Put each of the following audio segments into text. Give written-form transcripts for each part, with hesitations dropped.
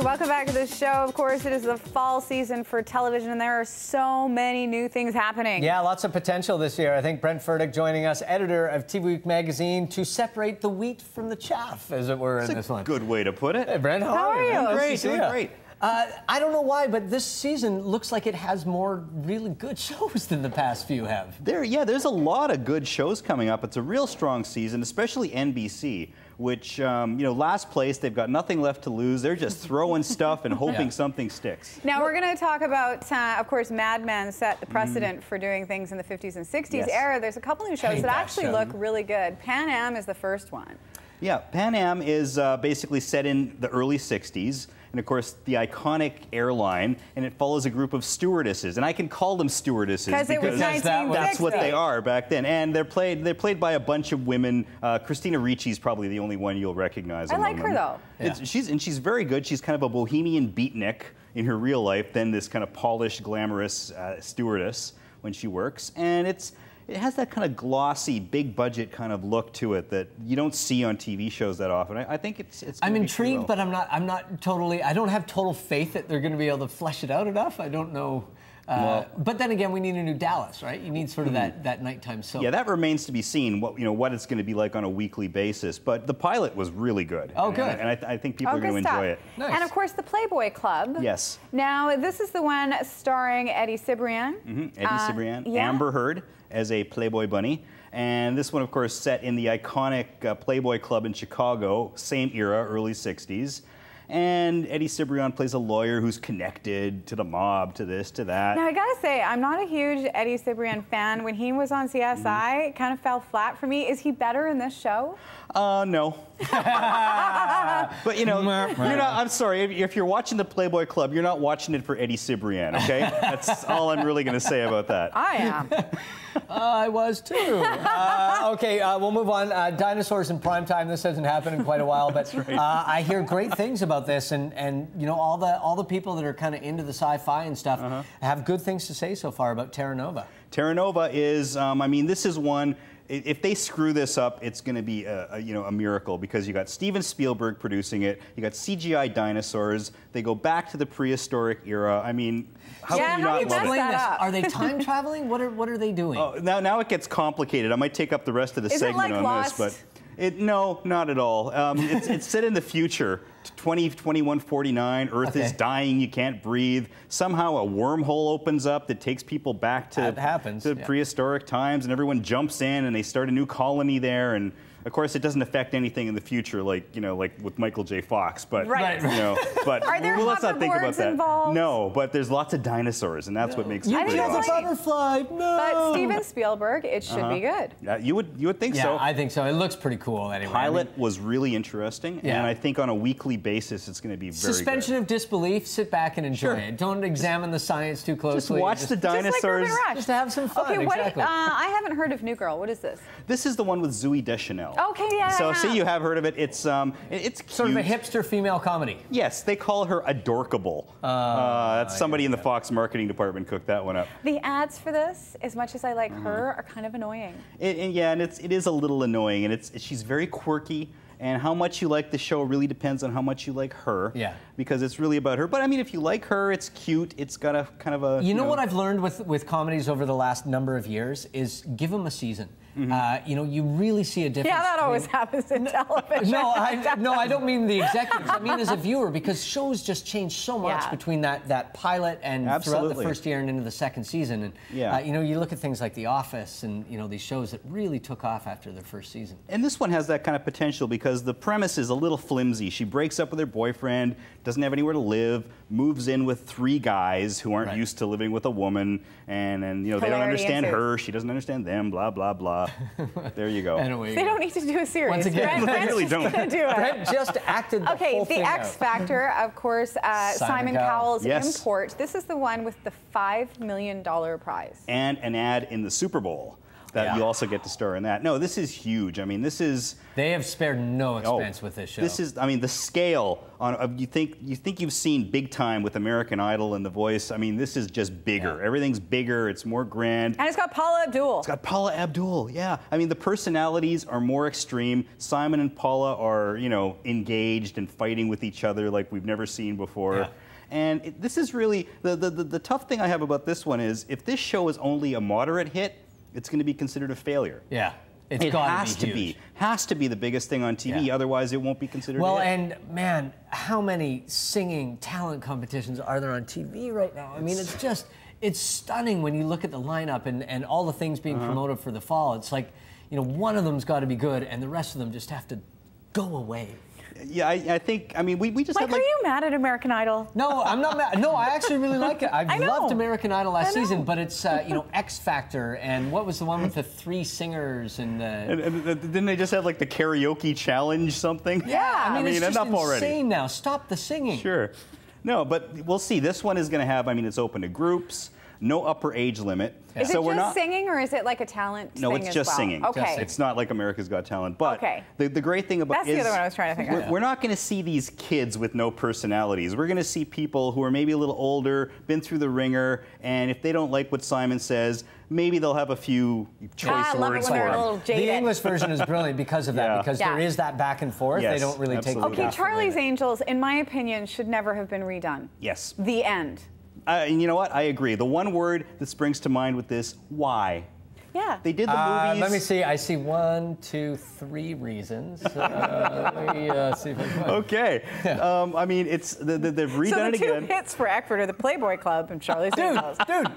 welcome back to the show. Of course, it is the fall season for television, and there are so many new things happening. Yeah, lots of potential this year. I think Brent Furdyk joining us, editor of TV Week magazine, to separate the wheat from the chaff, as it were, in this one. Good way to put it. Hey, Brent, how are you? you? Great, doing great. I don't know why, but this season looks like it has more really good shows than the past few have. There's a lot of good shows coming up. It's a real strong season, especially NBC, which, last place, they've got nothing left to lose. They're just throwing stuff and hoping something sticks. Now, we're going to talk about, of course, Mad Men set the precedent for doing things in the 50s and 60s era. There's a couple new shows that actually look really good. Pan Am is the first one. Yeah, Pan Am is basically set in the early 60s. And of course, the iconic airline, and it follows a group of stewardesses, and I can call them stewardesses because it was that's what they are back then. And they're played by a bunch of women. Christina Ricci's probably the only one you'll recognize. I like her though. Yeah. She's very good. She's kind of a bohemian beatnik in her real life, then this kind of polished, glamorous stewardess when she works, and it has that kind of glossy, big budget kind of look to it that you don't see on TV shows that often. I think it's. I'm intrigued, but I'm not totally. I don't have total faith that they're going to be able to flesh it out enough. I don't know. But then again, we need a new Dallas, right? You need sort of that nighttime soap. Yeah, that remains to be seen. What it's going to be like on a weekly basis. But the pilot was really good. Oh, good. And I think people are going to enjoy it. Nice. And of course, the Playboy Club. Yes. Now, this is the one starring Eddie Cibrian. Eddie Cibrian, Amber Heard as a Playboy bunny. And this one, of course, set in the iconic Playboy Club in Chicago, same era, early 60s. And Eddie Cibrian plays a lawyer who's connected to the mob, to this, to that. Now, I gotta say, I'm not a huge Eddie Cibrian fan. When he was on CSI, it kind of fell flat for me. Is he better in this show? No. But you're not, I'm sorry, if you're watching the Playboy Club, you're not watching it for Eddie Cibrian, okay? That's all I'm really gonna say about that. I am. I was too. Okay, we'll move on. Dinosaurs in primetime. This hasn't happened in quite a while, but I hear great things about this, and all the people that are kind of into the sci-fi and stuff have good things to say so far about Terra Nova. Terra Nova is, I mean, this is one. If they screw this up, it's going to be a miracle, because you got Steven Spielberg producing it. You got CGI dinosaurs. They go back to the prehistoric era. I mean, how can you not love it? Are they time traveling? What are they doing? Oh, now it gets complicated. I might take up the rest of the segment on Lost? this, but no, not at all. It's set in the future. 2149, Earth is dying, you can't breathe. Somehow a wormhole opens up that takes people back to prehistoric times, and everyone jumps in and they start a new colony there. And of course, it doesn't affect anything in the future, like with Michael J. Fox. But but are there let's not think about that. Involved? No, but there's lots of dinosaurs, and that's what makes it really awesome. Butterfly, no. But Steven Spielberg, it should be good. You would think so. Yeah, I think so. It looks pretty cool anyway. Pilot was really interesting, and I think on a weekly basis, it's going to be very Suspension good. of disbelief. Sit back and enjoy it. Don't examine the science too closely. Just watch the dinosaurs. Just to have some fun. Okay, exactly. I haven't heard of New Girl. What is this? This is the one with Zooey Deschanel. Okay, yeah. So see, you have heard of it. It's cute. Sort of a hipster female comedy. Yes, they call her Adorkable. That's somebody in the Fox marketing department cooked that one up. The ads for this, as much as I like her, are kind of annoying. And it is a little annoying, and she's very quirky. And how much you like the show really depends on how much you like her. Yeah. Because it's really about her. But I mean, if you like her, it's cute. It's got a kind of a. You know what I've learned with comedies over the last number of years is give them a season. You really see a difference. Yeah, that always happens in television. No, I don't mean the executives. I mean as a viewer, because shows just change so much between that pilot and throughout the first year and into the second season. And you look at things like The Office and these shows that really took off after their first season. And this one has that kind of potential because the premise is a little flimsy. She breaks up with her boyfriend, doesn't have anywhere to live, moves in with 3 guys who aren't used to living with a woman, and they don't understand her. She doesn't understand them. Blah blah blah. There you go. They don't need to do a series. Once again, Brent's really don't. Do it. Brent just acted the whole thing the X Factor, of course, Simon Cowell's Import. This is the one with the $5 million prize. And an ad in the Super Bowl. that you also get to star in that. No, this is huge. I mean, this is... They have spared no expense with this show. This is, I mean, the scale on you think you've seen Big Time with American Idol and The Voice. I mean, this is just bigger. Yeah. Everything's bigger. It's more grand. And it's got Paula Abdul. It's got Paula Abdul. Yeah. I mean, the personalities are more extreme. Simon and Paula are, you know, engaged and fighting with each other like we've never seen before. Yeah. And this is really the tough thing I have about this one is if this show is only a moderate hit, it's going to be considered a failure. Yeah. It has to be the biggest thing on TV, otherwise it won't be considered a hit. And man, how many singing talent competitions are there on TV right now? I mean, it's just, it's stunning when you look at the lineup and all the things being promoted for the fall. It's like, you know, one of them's got to be good and the rest of them just have to go away. Yeah, I think, I mean, we just Mike, have like... are you mad at American Idol? No, I'm not mad. No, I actually really like it. I loved American Idol last season, but it's, you know, X Factor, and what was the one with the 3 singers and the... And didn't they just have like the karaoke challenge something? Yeah, I mean it's just enough insane already. Now. Stop the singing. Sure. No, but we'll see. This one is going to have, I mean, it's open to groups, no upper age limit. Yeah. Is it just singing, or is it like a talent thing as well? No, it's just singing. Okay. It's not like America's Got Talent. But the great thing about That's the other one I was trying to think of. We're not going to see these kids with no personalities. We're going to see people who are maybe a little older, been through the ringer, and if they don't like what Simon says, maybe they'll have a few choice words for him. The English version is brilliant because of that, because there is that back and forth. They don't really take the Okay, Charlie's Angels, in my opinion, should never have been redone. Yes. The end. And you know what? I agree. The one word that springs to mind with this, why? Yeah. They did the movies. Let me see. I see 1, 2, 3 reasons. Let me see if I can. Okay. I mean, it's they've redone it again. So the 2 hits for Eckford are the Playboy Club and Charlie's Angels. Dude,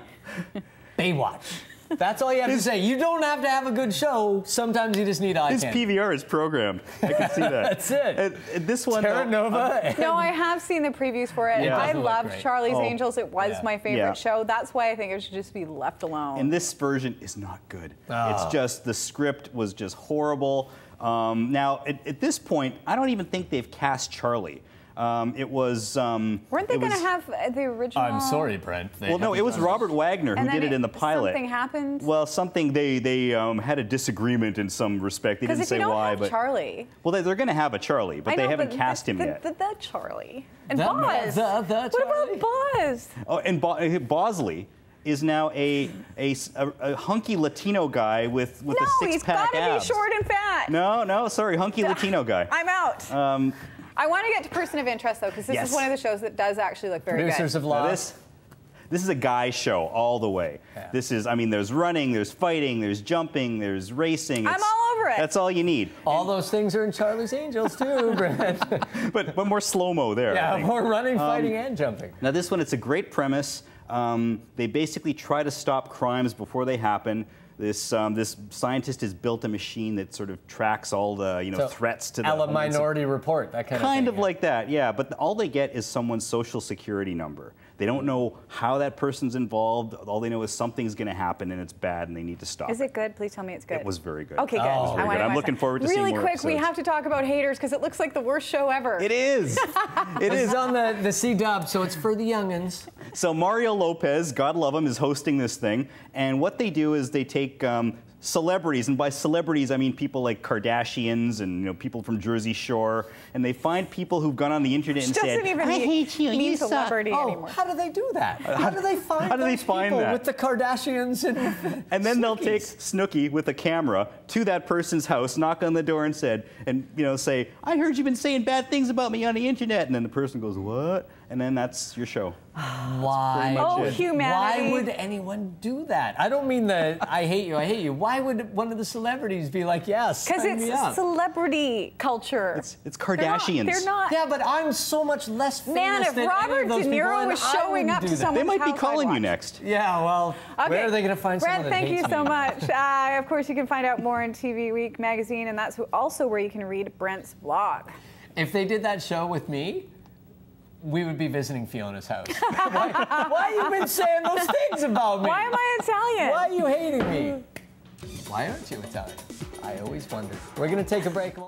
Baywatch. That's all you have to say. You don't have to have a good show. Sometimes you just need eye candy. His PVR is programmed. I can see that. That's it. And this one, Terra Nova. No, I have seen the previews for it. Yeah. I loved Charlie's Angels. It was my favorite show. That's why I think it should just be left alone. And this version is not good. It's just, the script was just horrible. Now, at this point, I don't even think they've cast Charlie. It was... Weren't they going to have the original... I'm sorry, Brent. Well, no, it was Robert Wagner who did it in the pilot. Something happened? Well, something, they had a disagreement in some respect. They didn't say why, but... Because if you don't have Charlie... Well, they're going to have a Charlie, but they haven't cast him yet. The Charlie. And Boz. The what about Boz? Oh, and Bosley is now a hunky Latino guy with a six-pack abs. No, he's got to be short and fat. No, sorry, hunky Latino guy. I'm out. I want to get to Person of Interest, though, because this is one of the shows that does actually look very good. Producers of Lost. This is a guy show all the way. Yeah. This is, I mean, there's running, there's fighting, there's jumping, there's racing. I'm all over it. That's all you need. All those things are in Charlie's Angels, too, Brent. but more slow-mo there. Yeah, more running, fighting, and jumping. Now, this one, it's a great premise. They basically try to stop crimes before they happen. This scientist has built a machine that sort of tracks all the threats to the Minority Report, that kind of thing. Kind of like that, yeah. But all they get is someone's social security number. They don't know how that person's involved. All they know is something's going to happen and it's bad and they need to stop. Is it good? Please tell me it's good. It was very good. Okay, good. It was very good. I'm looking forward to seeing more Really quick, episodes. we have to talk about Haters because it looks like the worst show ever. It is. It is. It's on the C-Dub, so it's for the youngins. So Mario Lopez, God love him, is hosting this thing. And what they do is they take celebrities, and by celebrities I mean people like Kardashians and people from Jersey Shore, and they find people who've gone on the internet and said, "I hate you." Mean celebrity anymore. How do they do that? How do they find people that? With the Kardashians and then they'll take Snooki with a camera to that person's house, knock on the door, and say, "I heard you've been saying bad things about me on the internet," and then the person goes, "What?" And then that's your show. Why? Oh, humanity. Why would anyone do that? I don't mean the I hate you, I hate you. Why would one of the celebrities be like, yes, because it's celebrity culture. It's Kardashians. They're not. Yeah, but I'm so much less famous Man, if than Robert any of those De Niro people, was showing up to someone's they might be house, calling I'd you watch. next. Yeah, well, where are they going to find Brent, someone that thank you hates so me? much. Of course, you can find out more in TV Week magazine, and that's also where you can read Brent's blog. If they did that show with me, we would be visiting Fiona's house. Why have you been saying those things about me? Why am I Italian? Why are you hating me? Why aren't you Italian? I always wondered. We're going to take a break.